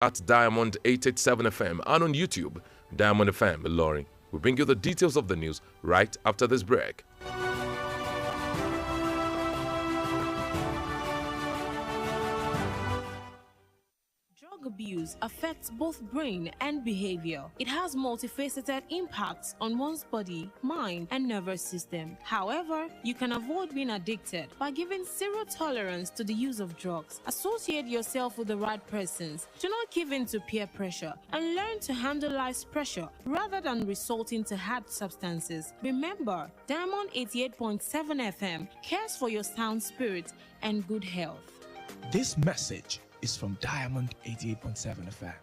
at Diamond 887 FM and on YouTube, Diamond FM Ilorin. We'll bring you the details of the news right after this break. Drug abuse affects both brain and behavior. It has multifaceted impacts on one's body, mind, and nervous system. However, you can avoid being addicted by giving zero tolerance to the use of drugs. Associate yourself with the right persons. Do not give in to peer pressure and learn to handle life's pressure rather than resorting to hard substances. Remember, Diamond 88.7 FM cares for your sound spirit and good health. This message is from Diamond 88.7 FM.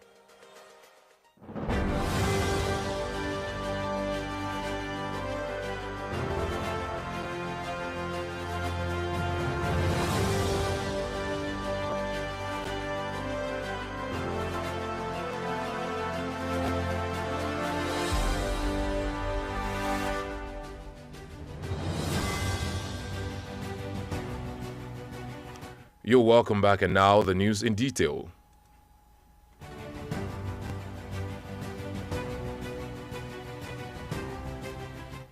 You're welcome back, and now the news in detail.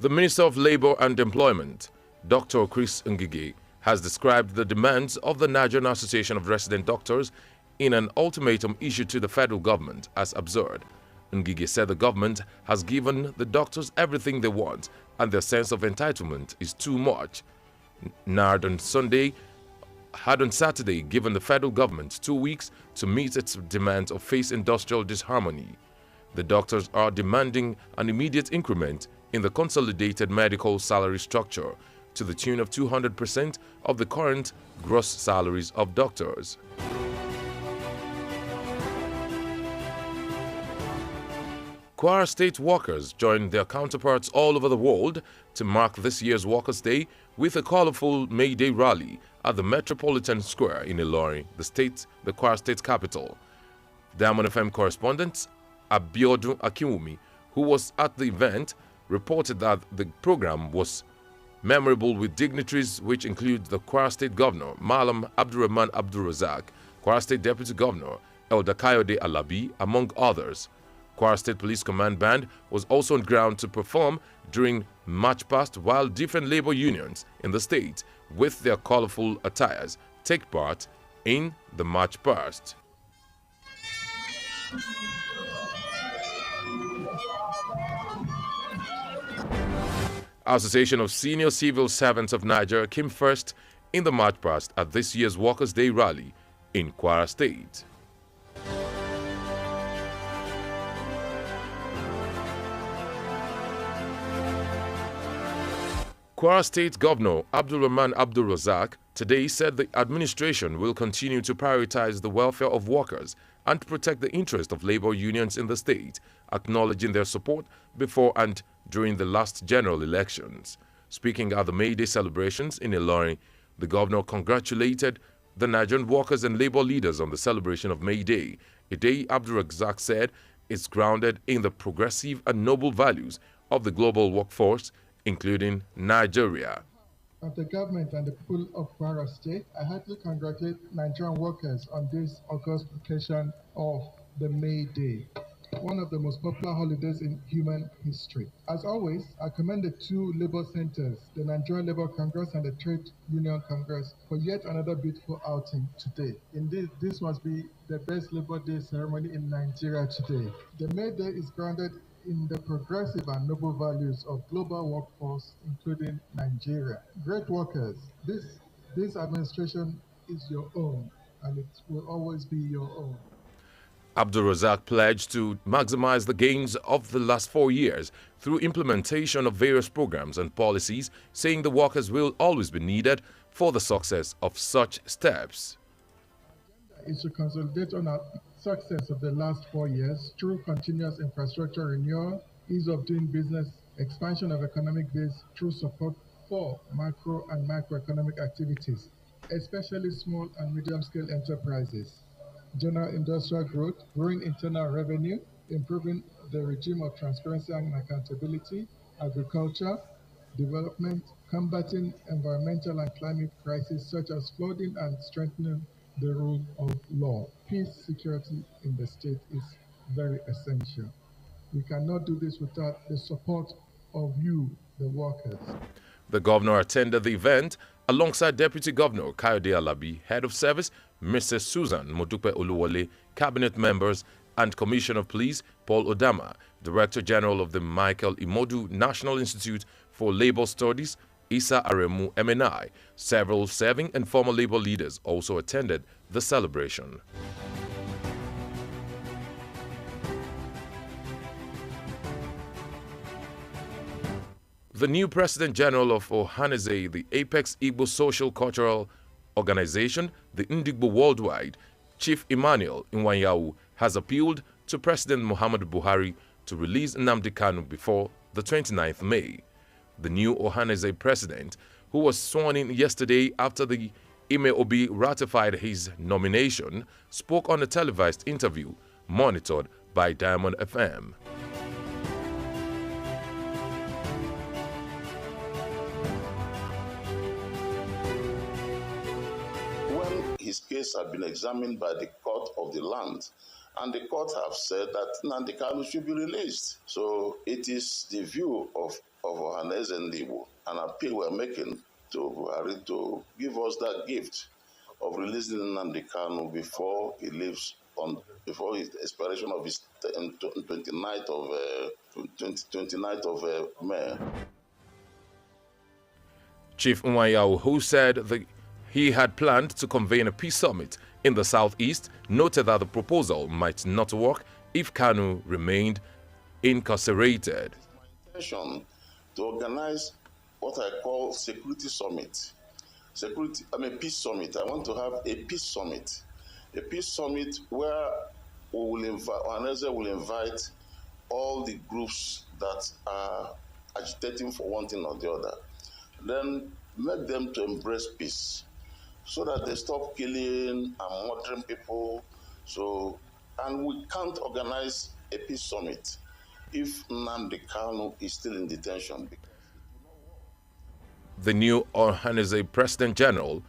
The Minister of Labour and Employment, Dr. Chris Ngige, has described the demands of the Nigerian Association of Resident Doctors in an ultimatum issued to the federal government as absurd. Ngige said the government has given the doctors everything they want and their sense of entitlement is too much. NARD had on Saturday given the federal government 2 weeks to meet its demands or face industrial disharmony. The doctors are demanding an immediate increment in the consolidated medical salary structure to the tune of 200% of the current gross salaries of doctors. Kwara State workers joined their counterparts all over the world to mark this year's Workers' Day with a colorful May Day rally at the Metropolitan Square in Ilorin, the Kwara State capital. Diamond FM correspondent Abiodun Akinwumi, who was at the event, reported that the program was memorable with dignitaries which include the Kwara State Governor, Malam Abdurrahman Abdulrazak, Kwara State Deputy Governor, Elder Kayode Alabi, among others. Kwara State Police Command Band was also on ground to perform during March Past, while different labor unions in the state, with their colorful attires, take part in the March Past. Association of Senior Civil Servants of Nigeria came first in the March Past at this year's Workers' Day rally in Kwara State. Kwara State Governor Abdulrahman Abdulrazak today said the administration will continue to prioritize the welfare of workers and protect the interest of labor unions in the state, acknowledging their support before and during the last general elections. Speaking at the May Day celebrations in Ilorin, the governor congratulated the Nigerian workers and labor leaders on the celebration of May Day, a day Abdulrazak said is grounded in the progressive and noble values of the global workforce, including Nigeria. Of the government and the people of Kwara State, I heartily congratulate Nigerian workers on this August occasion of the May Day, one of the most popular holidays in human history. As always, I commend the two labor centers, the Nigerian Labour Congress and the Trade Union Congress, for yet another beautiful outing today. Indeed, this must be the best Labor Day ceremony in Nigeria today. The May Day is grounded in the progressive and noble values of global workforce, including Nigeria. Great workers, this administration is your own, and it will always be your own. Abdulrazak pledged to maximize the gains of the last 4 years through implementation of various programs and policies, saying the workers will always be needed for the success of such steps. Is to consolidate on our success of the last 4 years through continuous infrastructure renewal, ease of doing business, expansion of economic base through support for macro and microeconomic activities, especially small and medium-scale enterprises, general industrial growth, growing internal revenue, improving the regime of transparency and accountability, agriculture, development, combating environmental and climate crises such as flooding, and strengthening the rule of law. Peace, security in the state is very essential. We cannot do this without the support of you, the workers. The governor attended the event alongside Deputy Governor Kayode Alabi, Head of Service Mrs. Susan Modupe Oluwole, Cabinet members, and Commissioner of Police Paul Odama, Director General of the Michael Imodu National Institute for Labour Studies Isa Aremu MNI. Several serving and former labor leaders also attended the celebration. The new President General of Ohaneze, the apex Igbo social cultural organization, the Ndigbo Worldwide, Chief Emmanuel Nwanyawu, has appealed to President Muhammadu Buhari to release Nnamdi Kanu before the 29th May. The new Ohaneze president, who was sworn in yesterday after the Ime Obi ratified his nomination, spoke on a televised interview monitored by Diamond FM. When his case had been examined by the court of the land, and the court have said that Nnamdi Kanu should be released. So it is the view of Ohaneze and Igbo, an appeal we're making to Buhari to give us that gift of releasing Nnamdi Kanu before he leaves before his expiration of his 29th of May. Chief Nwanyawu, who said he had planned to convene a peace summit in the southeast, noted that the proposal might not work if Kanu remained incarcerated. It's my intention to organize what I call security summit. Peace summit. I want to have a peace summit. A peace summit where Ohaneze will invite all the groups that are agitating for one thing or the other. Then make them to embrace peace, so that they stop killing and murdering people. And we can't organize a peace summit if Nnamdi Kanu is still in detention. The new Ohaneze President General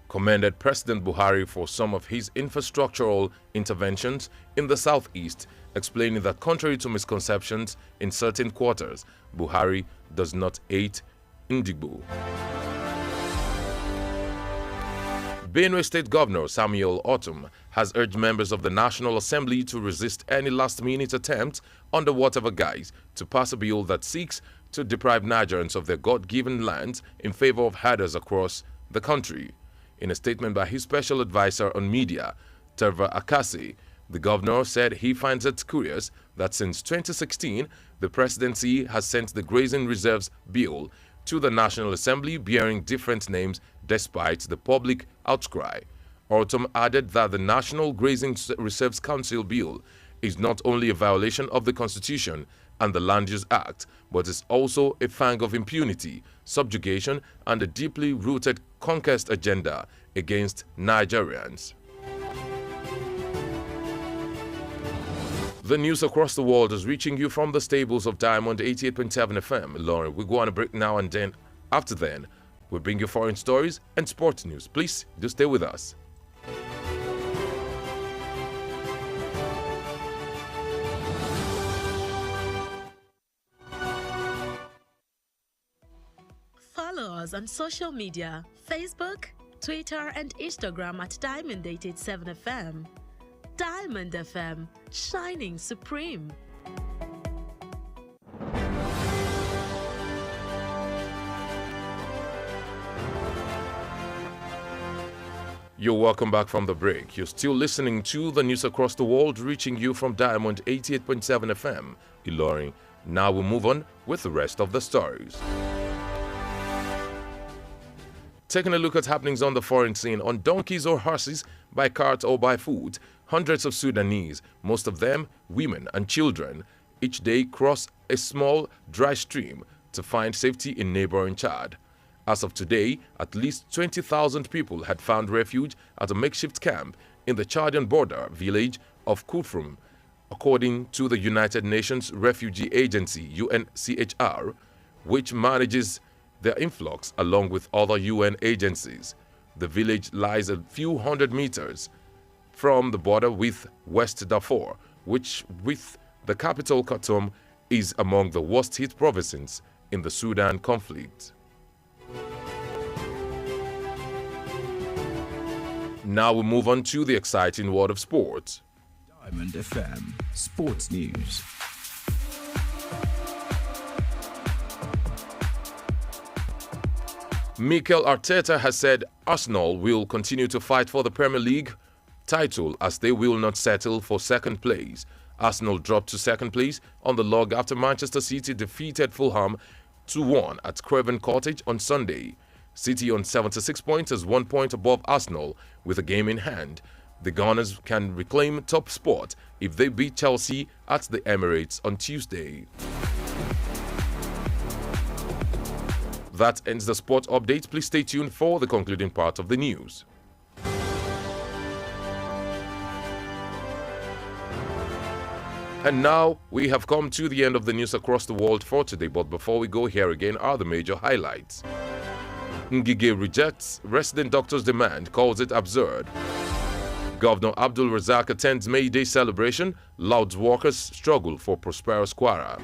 commended President Buhari for some of his infrastructural interventions in the southeast, explaining that contrary to misconceptions in certain quarters, Buhari does not hate Ndigbo. Benue State Governor Samuel Otum has urged members of the National Assembly to resist any last-minute attempt, under whatever guise, to pass a bill that seeks to deprive Nigerians of their God-given lands in favor of herders across the country. In a statement by his special advisor on media, Terva Akasi, the governor said he finds it curious that since 2016, the presidency has sent the Grazing Reserves Bill to the National Assembly bearing different names despite the public outcry. Otum added that the National Grazing Reserves Council Bill is not only a violation of the Constitution and the Land Use Act, but is also a fang of impunity, subjugation, and a deeply rooted conquest agenda against Nigerians. The news across the world is reaching you from the stables of Diamond 88.7 FM. Lauren, we go on a break now, and then after then, we'll bring you foreign stories and sports news. Please do stay with us. Follow us on social media, Facebook, Twitter, and Instagram at Diamond887FM. Diamond FM, shining supreme. You're welcome back from the break. You're still listening to the news across the world, reaching you from Diamond 88.7 FM, Ilorin. Now we'll move on with the rest of the stories. Taking a look at happenings on the foreign scene, on donkeys or horses, by cart or by foot, hundreds of Sudanese, most of them women and children, each day cross a small dry stream to find safety in neighboring Chad. As of today, at least 20,000 people had found refuge at a makeshift camp in the Chadian border village of Kufrum, according to the United Nations Refugee Agency, UNCHR, which manages their influx along with other UN agencies. The village lies a few hundred meters from the border with West Darfur, which, with the capital Khartoum, is among the worst-hit provinces in the Sudan conflict. Now we move on to the exciting world of sports. Diamond FM Sports News. Mikel Arteta has said Arsenal will continue to fight for the Premier League title as they will not settle for second place. Arsenal dropped to second place on the log after Manchester City defeated Fulham 2-1 at Craven Cottage on Sunday. City on 76 points is 1 point above Arsenal with a game in hand. The Gunners can reclaim top spot if they beat Chelsea at the Emirates on Tuesday. That ends the sport update. Please stay tuned for the concluding part of the news. And now we have come to the end of the news across the world for today. But before we go, here again are the major highlights. Ngige rejects resident doctors' demand, calls it absurd. Governor Abdul Razak attends May Day celebration, louds workers struggle for prosperous Kwara.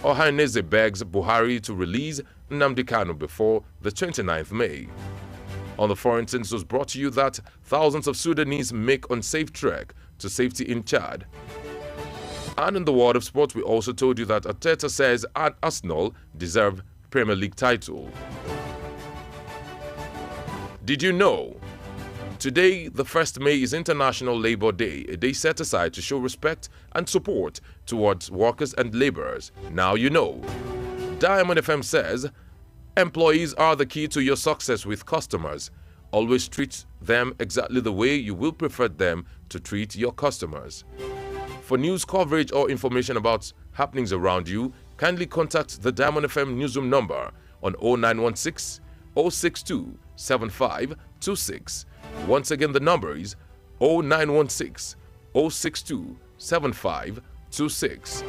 Ohaneze begs Buhari to release Nnamdi Kanu before the 29th May. On the foreign sense was brought to you that thousands of Sudanese make unsafe trek to safety in Chad. And in the world of sports, we also told you that Arteta says Arsenal deserve Premier League title. Did you know? Today, the 1st May is International Labour Day, a day set aside to show respect and support towards workers and labourers. Now you know. Diamond FM says, employees are the key to your success with customers. Always treat them exactly the way you will prefer them to treat your customers. For news coverage or information about happenings around you, kindly contact the Diamond FM newsroom number on 0916 062 7526. Once again, the number is 0916 062 7526.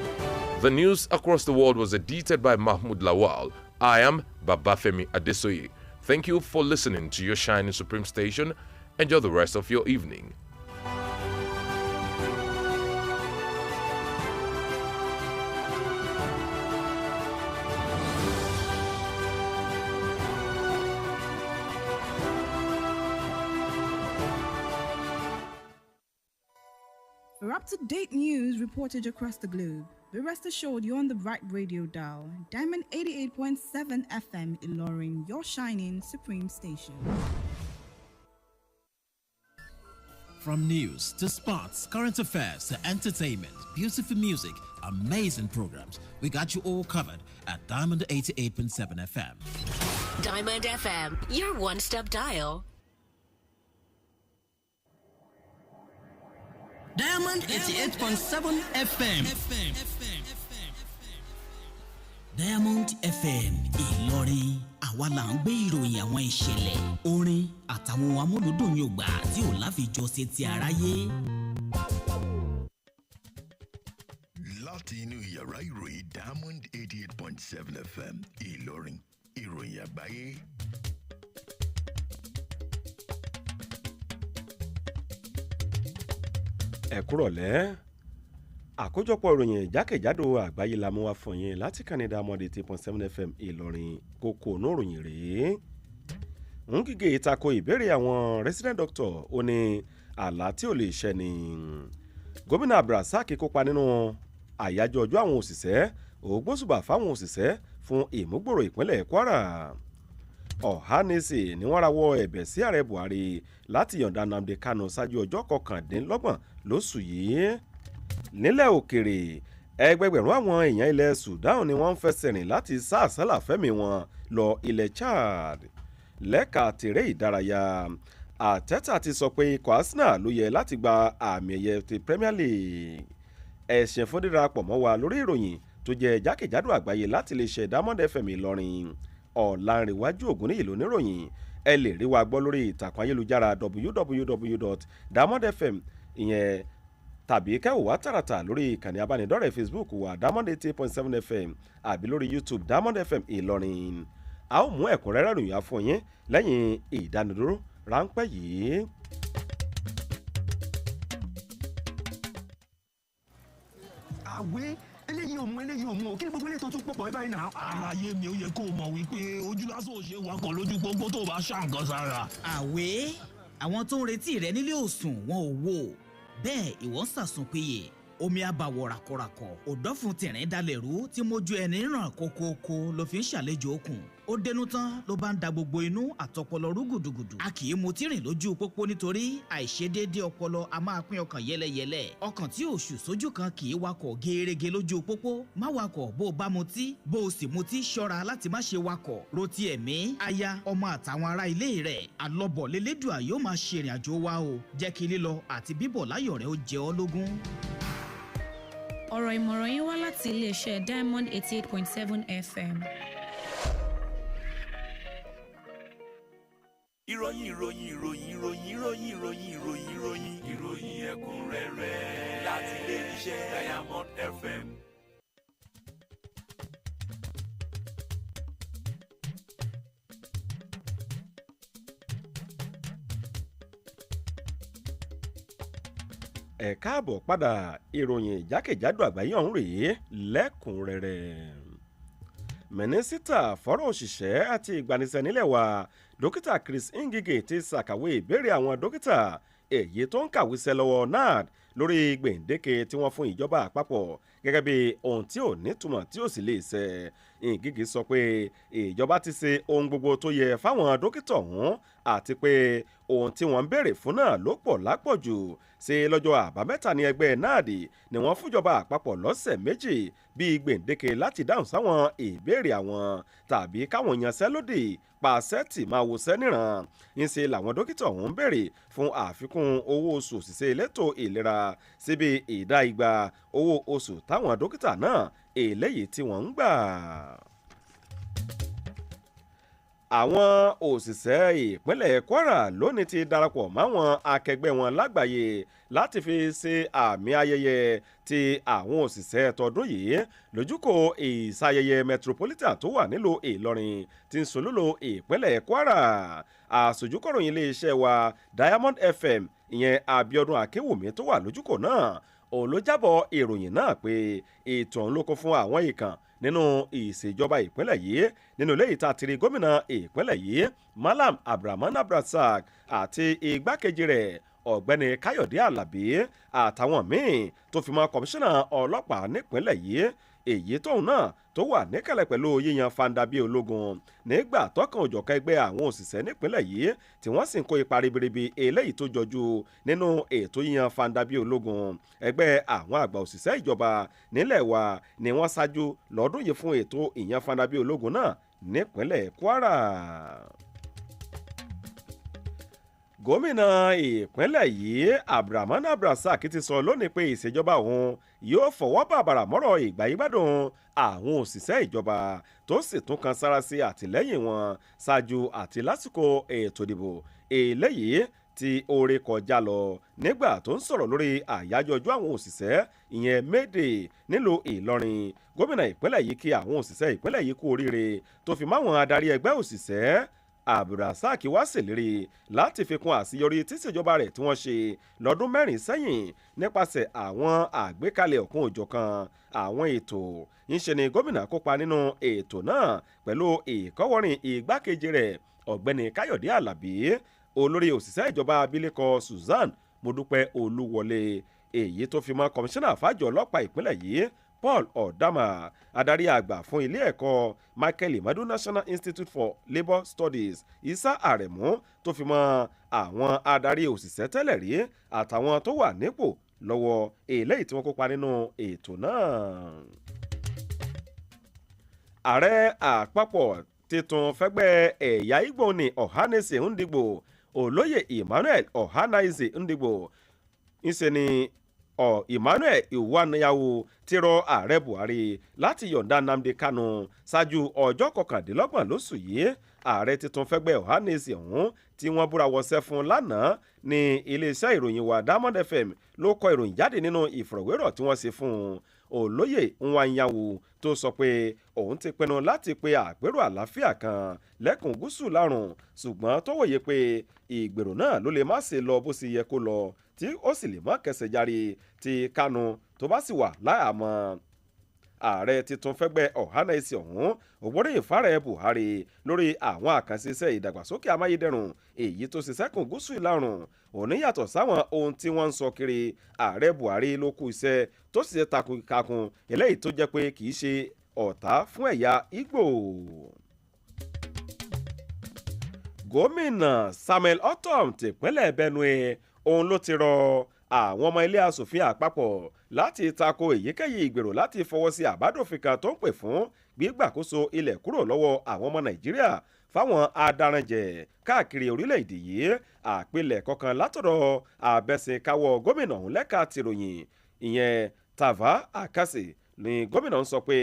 The news across the world was edited by Mahmoud Lawal. I am Babafemi Adesoye. Thank you for listening to your shining Supreme station. Enjoy the rest of your evening. For up-to-date news reported across the globe, be rest assured you're on the right radio dial. Diamond 88.7 FM Ilorin, your shining supreme station. From news to sports, current affairs to entertainment, beautiful music, amazing programs, we got you all covered at Diamond 88.7 FM. Diamond FM, your one-stop dial. Diamond 88.7 FM. Diamond FM Ìlọrin, àwa là ń gbé ìròyìn àwọn ìṣẹ̀lẹ̀, orin àtàwọn amúlùdùn Yorùbá tí ò láfijọ́ sí ti aráyé. Láti inú yàrá ìròyìn Diamond 88.7 FM Ìlọrin, ìròyìn àgbáyé. Ẹ kúrọ̀lẹ́ àkójọpọ̀ ìròyìn jákèjádò àgbáyé la mú wá fún yín láti kànnì Diamond 88.7 FM Ìlọrin. Kókó ònú ìròyìn rèé. Ngige tako ìbéèrè àwọn resident doctor ó ní àlá tí ò lè ṣẹ ni. Gómìnà Abdulrasaq kópa nínú àyájọ́ ọjọ́ àwọn òṣìṣẹ́, ògbóṣùbà fáwọn òṣìṣẹ́ fún ìmúgbòrò ìpínlẹ̀ Kwara. Ọ̀hánẹ́sì ni wọ́n rawọ́ ẹ̀bẹ̀ sí ààrẹ Buhari láti yọ̀ǹda Nnamdi Kanu ṣáájú ọjọ́ 29 lóṣù yìí. Nílẹ̀ òkèrè, ẹgbẹgbẹ̀rún àwọn èèyàn ilẹ̀ Sudan ni wọ́n ń fẹsẹ̀ rìn láti sá àsálà fẹ́mi wọn lọ ilẹ̀ Chad. Lẹ́ka tèrè ìdárayá, Arteta ti sọ pé ikọ̀ Arsenal ló yẹ láti gba àmì ẹ̀yẹ ti Premier League. Ẹ̀sìn fún dídarapọ̀ mọ́ wa lórí ìròyìn tó jẹ́ jákèjádò àgbáyé láti lè ṣe Diamond FM Ìlọrin. Olanrewaju Ogunniyi lóníròyìn. Ẹ lè rí wa gbọ́ lórí ìtàkùn ayélujára www.diamondfm ìyẹn tàbí kẹ́wò wá tààràtà lórí ìkànnì abánidọ́rẹ̀ẹ́ Facebook wa Diamond 88.7 FM àbí lórí YouTube Diamond FM Ìlọrin. a ó mú ẹ̀kúnrẹ́rẹ́ ìròyìn fún yín lẹ́yìn ìdánidúró ráńpẹ́ yìí. àwé eléyìí ò mú kí ni gbogbo eléyìí tó tún pọ̀pọ̀ báyìí náà. àlàyé mi ò yẹ kó o mọ̀ wípé ojú lásán ò ṣe wakọ̀ lójú pópó tó bá ṣàǹkan sára. àwé àwọn tó ń retí rẹ nílé òsùn wọn ò wò bẹ́ẹ̀ ìwọ ń sàsùn péye omi àbàwọ̀ ràkọ̀ràkọ̀ òdọ́fun tìrín dalẹ̀ rú tí mojú ẹni ràn kókókó ló fi ń ṣàlejò okùn ó dénú tán ló bá ń da gbogbo inú àtọpọlọ rú gùdùgùdù a kì í mutí rìn lójú pópó nítorí àìṣedéédé ọpọlọ a máa pín ọkàn yẹlẹyẹlẹ ọkàn tí ò ṣù sójú kan kì í wakọ̀ gẹ́rẹ́gẹ́ lójú pópó má wakọ̀ bó o bá mutí bó o sì mutí ṣọ́ra láti má ṣe wakọ̀ rotí ẹ̀mí aya ọmọ àtàwọn ará ilé rẹ̀ àlọ́bọ̀ lélẹ́dùà yóò máa ṣe ìrìn àjò wa o jẹ́ kí lílọ àti bíbọ̀ láyọ̀ rẹ̀ ó jẹ ọ́ lógún. ọ̀rọ̀ ìmọ̀ràn yín wá láti iléeṣẹ́ Diamond 88.7 FM. ìròyìn ẹ̀kúnrẹ́rẹ́ láti iléeṣẹ́ Diamond FM. ẹ káàbọ̀ padà ìròyìn jákèjádò àgbáyé ọ̀hún rèé lẹ́kùnrẹ́rẹ́. mínísítà fọ́rọ̀ òṣìṣẹ́ àti ìgbanisẹ̀ nílẹ̀ wa dókítà Chris Ngige ti ṣàkàwé ìbéèrè àwọn dókítà èyí tó ń kàwéṣẹ́ lọ́wọ́ NAD lórí gbèǹdéke tí wọ́n fún ìjọba àpapọ̀ gẹ́gẹ́ bí ohun tí ò nítumọ̀ tí ò sì lè ṣẹ. Ngige sọ pé ìjọba ti ṣe ohun gbogbo tó yẹ fáwọn dókítà ọ̀hún àti pé ohun tí wọ́n ń béèrè fún náà ló pọ̀ lápọ̀jù. Ṣé lọ́jọ́ àbámẹ́ta ní ẹgbẹ́ NAD ni wọ́n fúnjọba àpapọ̀ lọ́sẹ̀ méjì bíi gbèǹdéke láti dáhùn sáwọn ìbéèrè àwọn tàbí káwọn yanṣẹ́lódì pàṣẹ tì máa wòṣẹ́ níran. ńṣe làwọn dókítà ọ̀hún béèrè fún àfikún owó oṣù òṣìṣẹ́ elétò ìlera síbi ìdá igba owó oṣù táwọn dókítà náà eléyìí tí wọ́n ń gbà. àwọn òṣìṣẹ́ ìpínlẹ̀ Kwara lónìí ti darapọ̀ máwọn akẹgbẹ́ wọn lágbàáyé láti fi ṣe àmì ayẹyẹ ti àwọn òṣìṣẹ́ tọdún yìí lójúkò ìsayẹyẹ metropolitan tó wà nílùú Ìlọrin tí ń solúlò ìpínlẹ̀ Kwara. àṣojúkọ̀ròyìn iléeṣẹ́ wa Diamond FM ìyẹn Abíọ́dún Akínwùmí tó wà lójúkò náà òun ló jábọ̀ ìròyìn náà pé ètò ọ̀hún ló kún fún àwọn ìkàn nínú ìṣèjọba ìpínlẹ̀ yìí nínú ilé ìta tiri gómìnà ìpínlẹ̀ yìí Malam Abdulrahman Abdulrasaq àti igbákejì rẹ̀ ọ̀gbẹ́ni Káyọ̀dé Àlàbí àtàwọn míì tó fi mọ́ kọmíṣánná ọlọ́pàá nípínlẹ̀ yìí èyí tóun náà tó wà níkàlẹ̀ pẹ̀lú yíyan fanda bíi ológun nígbà tọ́kàn òjọ̀kan ẹgbẹ́ àwọn òṣìṣẹ́ nípínlẹ̀ yìí tí wọ́n sì ń kó ipa ribiribi eléyìí tó jọjú nínú ètò yíyan fanda bíi ológun. ẹgbẹ́ àwọn àgbà òṣìṣẹ́ ìjọba nílẹ̀ wa ni wọ́n ṣáájú lọ́dún yìí fún ètò ìyan fanda bíi ológun náà nípínlẹ̀ Kwara. gómìnà ìpínlẹ̀ yìí Abdulrahman Abdulrasaq ti sọ lónìí pé ìṣèjọba òun yóò fọwọ́ bàbàrà mọ́rọ̀ ìgbáyégbádùn àwọn òṣìṣẹ́ ìjọba tó sì tún kan sára sí àtìlẹ́yìn wọn ṣáájú àti lásìkò ètò ìdìbò eléyìí tí oore kọjá lọ nígbà tó ń sọ̀rọ̀ lórí àyájọ́ ọjọ́ àwọn òṣìṣẹ́ ìyẹn méde nílùú Ìlọrin. gómìnà ìpínlẹ̀ yìí kí àwọn òṣìṣẹ́ ìpínlẹ̀ yìí kú oríire tó fi máwọn adarí ẹgbẹ́ òṣìṣẹ́. Abdulrasaq wá ṣèlérí láti fi kún àṣeyọrí tíṣèjọba rẹ̀ tí wọ́n ṣe lọ́dún mẹ́rin sẹ́yìn nípasẹ̀ àwọn àgbékalẹ̀ ọ̀kan òjọ̀kan àwọn ètò. ńṣe ni gómìnà kópa nínú ètò náà pẹ̀lú ìkọ́wọ́rìn igbákejì rẹ̀ ọ̀gbẹ́ni Káyọ̀dé Àlàbí olórí òṣìṣẹ́ ìjọba abilékọ Susan Modúpẹ́ Olúwọlé èyí tó fi mọ́ kọmíṣánná fàájọ ọlọ́pàá ìpínlẹ̀ yìí Paul Odama adarí àgbà fún ilé ẹ̀kọ́ Michael Imadu National Institute for Labour Studies Isa Aremu tó fi mọ́ àwọn adarí òṣìṣẹ́ tẹ́lẹ̀ rí àtàwọn tó wà nípò lọ́wọ́ eléyìí tí wọ́n kópa nínú ètò náà. ààrẹ àpapọ̀ titun fẹ́gbẹ́ ẹ̀yà Ìgbò ní Ohanaeze Ndigbo olóyè Emmanuel Ohanaeze Ndigbo ńṣe ni Emmanuel Iwanayawo ti rọ ààrẹ Buhari láti yọ̀ǹda Nnamdi Kanu ṣáájú ọjọ́ 29 lóṣù yìí. Ààrẹ tuntun fẹ́gbẹ́ Ohanaeze ọ̀hún tí wọ́n búra wọṣẹ́ fún lánàá ní iléeṣẹ́ ìròyìn wa Diamond FM ló kọ ìròyìn jáde nínú ìfọ̀rọ̀wérọ̀ tí wọ́n ṣe fún un. Olóyè Nwanyawo tó sọ pé òun ti pinnu láti pe àpérò àlàáfíà kan lẹ́kùn gúúsù lárùn, ṣùgbọ́n tó wòye pé ìgbèrò náà ló lè má ṣe lọ bó ṣe yẹ kó lọ tí ó sì lè má kẹsẹ̀ járe tí Kanu tó bá sì wà láhàámọ́. Ààrẹ tuntun fẹ́gbẹ́ Ohanaeze ọ̀hún ògbóríyìn fààrẹ Buhari lórí àwọn àkànṣe iṣẹ́ ìdàgbàsókè amáyédẹrùn èyí tó ṣiṣẹ́ kùn gúúsù ìlàrùn òní yàtọ̀ sáwọn ohun tí wọ́n ń sọ kiri. Ààrẹ Buhari ló kú iṣẹ́ tó sì ṣe takuntakun eléyìí tó jẹ́ pé kì í ṣe ọ̀tá fún ẹ̀yà Ìgbò. Gómìnà Samuel Ortom tìpínlẹ̀ Benue òun ló ti rọ àwọn ọmọ ilé asòfin àpapọ̀ láti tako èyíkéyìí ìgbèrò láti fọwọ́ sí àbádòfin kan tó ń pè fún gbígbàkóso ilẹ̀ kúrò lọ́wọ́ àwọn ọmọ Nàìjíríà fáwọn adaranjẹ̀ káàkiri orílẹ̀-èdè yìí. Àpilẹ̀kọ kan látọ̀dọ̀ abẹ́sìnkáwọ́ gómìnà ọ̀hún lẹ́ka tìròyìn ìyẹn Tava Akase ni gómìnà ń sọ pé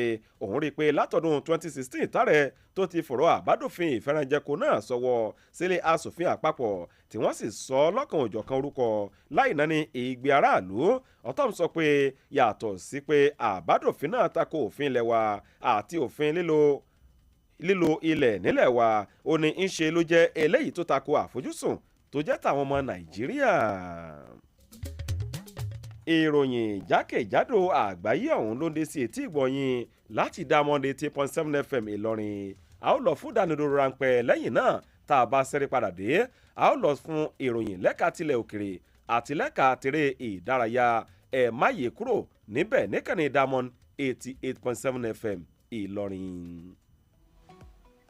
òun rí i pé látọdún 2016 tààrẹ tó ti fọ̀rọ̀ àbádòfin ìfẹ́ranjẹko náà sọ́wọ́ sílé asòfin àpapọ̀ tí wọ́n sì sọ lọ́kan òjọ̀kan orúkọ láì náni ìgbé aráàlú. Ortom sọ pé yàtọ̀ sí pé àbádòfin náà tako òfin ilẹ̀ wa àti òfin lílo ilẹ̀ nílẹ̀ wa, ó ní ń ṣe ló jẹ́ eléyìí tó tako àfojúsùn tó jẹ́ tàwọn ọmọ Nàìjíríà. Ìròyìn jákèjádò àgbáyé ọ̀hún ló ń dé sí etí ìgbọ̀nyìn láti Diamond 88.7 FM Ìlọrin. A ó lọ fún ìdánidúró ráńpẹ́ lẹ́yìn náà tá a bá ṣẹ́rí padà dé. A ó lọ fún ìròyìn lẹ́ka tilẹ̀ òkèrè àti lẹ́ka tèrè ìdárayá. Ẹ má yí kúrò níbẹ̀ níkànnì Diamond 88.7 FM Ìlọrin.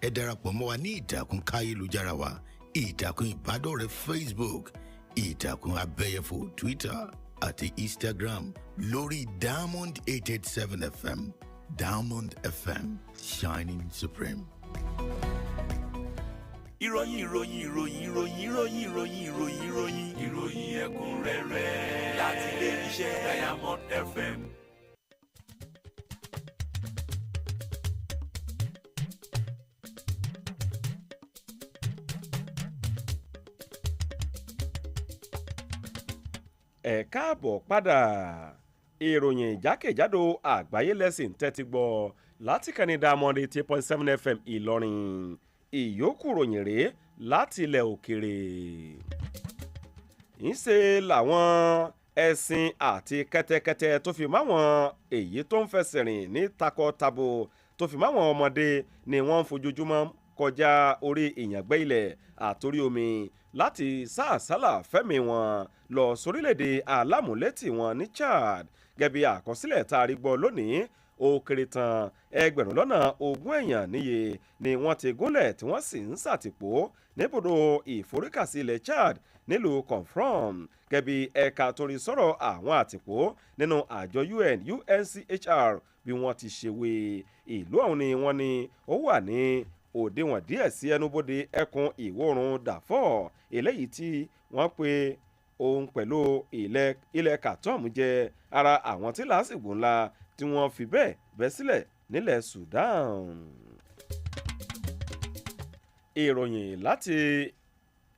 Ẹ darapọ̀ mọ́ wa ní ìtàkùn káyélujára wa, ìtàkùn ìbádọ́rẹ̀ẹ́ Facebook, ìtàkùn abẹ́yẹfò Twitter àti Instagram lórí Diamond 887 FM. Diamond FM, shining supreme. ìròyìn ẹ̀kúnrẹ́rẹ́ láti ilé iṣẹ́ Diamond FM. Ẹ káàbọ̀ padà. Ìròyìn jákèjádò àgbáyé lẹ́sìn tẹ́tí gbọ́ láti kànnì Diamond 88.7 FM Ìlọrin. Ìyókù ròyìn rèé láti ilẹ̀ òkèrè. Ńṣe làwọn ẹṣin àti kẹ́tẹ́kẹ́tẹ́ tó fi máwọn èyí tó ń fẹsẹ̀ rìn ní takọ-tabo tó fi máwọn ọmọdé ni wọ́n ń fojoojúmọ́ kọjá orí ìyàngbẹ́ ilẹ̀ àtorí omi láti sàásálà fẹ́mi wọn lọ sórílẹ̀-èdè alámúlétì wọn ní Chad. Gẹ́gẹ́ bí àkọsílẹ̀ tá a rí gbọ́ lónìí, ó kéré tán 20,000 èèyàn níye ni wọ́n ti gúnlẹ̀ tí wọ́n sì ń ṣàtìpó níbùdó ìforíkàsí ilẹ̀ Chad nílùú Confrom. Gẹ́gẹ́ bí ẹ̀ka tó rí sọ̀rọ̀ àwọn àtìpó nínú àjọ UNHCR bí wọ́n ti ṣe wé. Ìlú ọ̀hún ni wọ́n ní ó wà ní òdiwọ̀n díẹ̀ sí ẹnubodè ẹkùn ìwọ̀ oòrùn Darfur, eléyìí tí wọ́n pe òun pẹ̀lú ilẹ̀ Khartoum jẹ́ ara àwọn tí lásìgbò ńlá tí wọ́n fi bẹ́ẹ̀ bẹ́ sílẹ̀ nílẹ̀ Sudan. Ìròyìn láti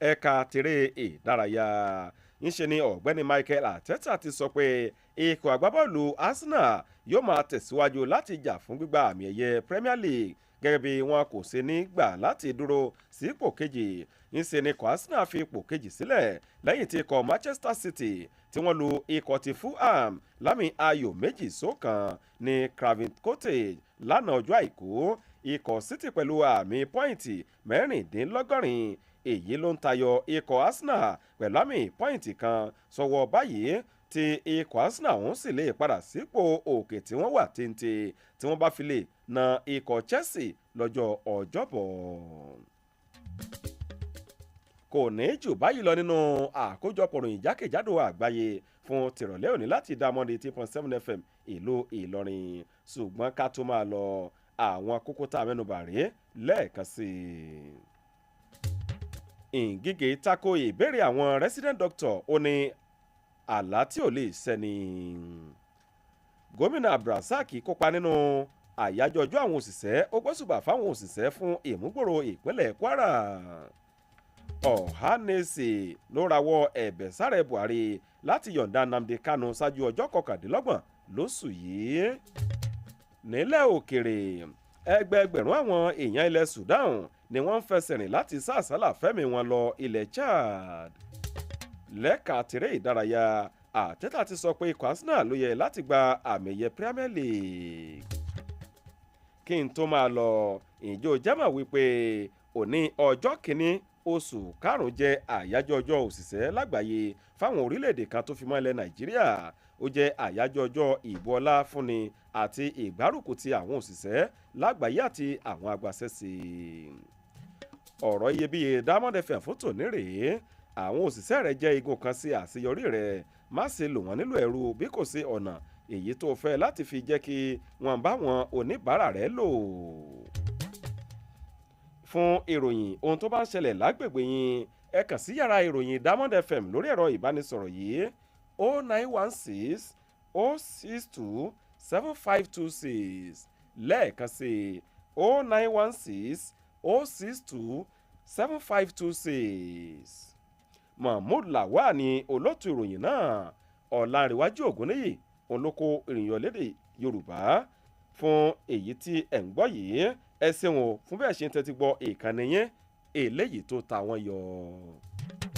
ẹ̀ka tèrè ìdárayá. Ńṣe ni ọ̀gbẹ́ni Mikel Arteta ti sọ pé ikọ̀ agbábọ́ọ̀lù Arsenal yóò máa tẹ̀síwájú láti jà fún gbígba àmì ẹ̀yẹ Premier League gẹ́gẹ́ bí wọn kò ṣe ní gbà láti dúró sípò kejì. Ńṣe ni ikọ̀ Arsenal fi ipò kejì sílẹ̀ lẹ́yìn tí ikọ̀ Manchester City tí wọ́n lu ikọ̀ ti Fulham lámì ayò 2-1 ní Craven Cottage lánàá ọjọ́ àìkú. Ikọ̀ City pẹ̀lú àmì pọ́ìntì 76 èyí ló ń tayọ ikọ̀ Arsenal pẹ̀lú àmì pọ́ìntì kan sọ́wọ́ báyìí tí ikọ̀ Arsenal ọ̀hún sì lè padà sípò òkè tí wọ́n wà téńté tí wọ́n bá fi lè na ikọ̀ Chelsea lọ́jọ́ Ọjọ́bọ̀. Kò ní jù báyìí lọ nínú àkójọpọ̀ ìròyìn jákèjádò àgbáyé fún tìrọ̀lẹ́ òní láti Diamond 88.7 FM ìlú Ìlọrin. Ṣùgbọ́n ká tó máa lọ, àwọn kókó tá a mẹ́nubà rèé lẹ́ẹ̀kan sí i. Ngige tako ìbéèrè àwọn resident doctor ó ní àlá tí ò lè sẹ́ni. Gómìnà Abdulrasaq kópa nínú àyájọ́ ọjọ́ àwọn òṣìṣẹ́ ó gbóṣùbà fáwọn òṣìṣẹ́ fún ìmúgbòòrò ìpínlẹ̀ Kwara. Ọ̀hánẹ́sì ló rawọ́ ẹ̀bẹ̀ sáré Buhari láti yọ̀ǹda Nnamdi Kanu ṣáájú ọjọ́ 29 lóṣù yìí. Nílẹ̀ òkèrè ẹgbẹẹgbẹ̀rún àwọn èèyàn ilẹ̀ Sudan ni wọ́n ń fẹsẹ̀ rìn láti sá àsálà fẹ́mi wọn lọ ilẹ̀ Chad. Lẹ́ka tèrè ìdárayá Àtẹ́tà ti sọ pé ikọ̀ Arsenal ló yẹ láti gba àmì ẹ̀yẹ Premier League. Kí n tó máa lọ ìjọ jẹ́mọ̀ wípé òní ọjọ́ kìíní oṣù karùn-ún jẹ́ àyájọ́ ọjọ́ òṣìṣẹ́ lágbàáyé fáwọn orílẹ̀-èdè kan tó fi mọ́ ilẹ̀ Nàìjíríà. Ó jẹ́ àyájọ́ ọjọ́ ìbú ọlá fúnni àti ìgbárùkù ti àwọn òṣìṣẹ́ lágbàáyé àti àwọn agbaṣẹ́ṣe. Ọ̀rọ̀ iyebíye Diamond FM fún tòní rèé. Àwọn òṣìṣẹ́ rẹ̀ jẹ́ igun kan sí àṣeyọrí rẹ̀. Má ṣe lò wọ́n nílò ẹrú bí kò sí ọ̀nà èyí tó fẹ́ láti fi jẹ́ kí wọ́n bá wọn oníbàárà rẹ̀ lò. Fún ìròyìn ohun tó bá ń ṣẹlẹ̀ lágbègbè yín ẹ kàn sí yàrá ìròyìn Diamond FM lórí ẹ̀rọ ìbánisọ̀rọ̀ yìí 0916 062 7526 lẹ́ẹ̀kan sí 0916 062 7526. Mahmood Lawal ni olóòtú ìròyìn náà. Olanrewaju Ogunniyi òun ló kó ìròyìn lédè Yorùbá. Fún èyí tí ẹ̀ ń gbọ́ yìí ẹ ṣeun fún bẹ́ẹ̀ ṣe ń tẹ́tí gbọ́ ìkànnì yẹn eléyìí tó ta wọ́n yọ.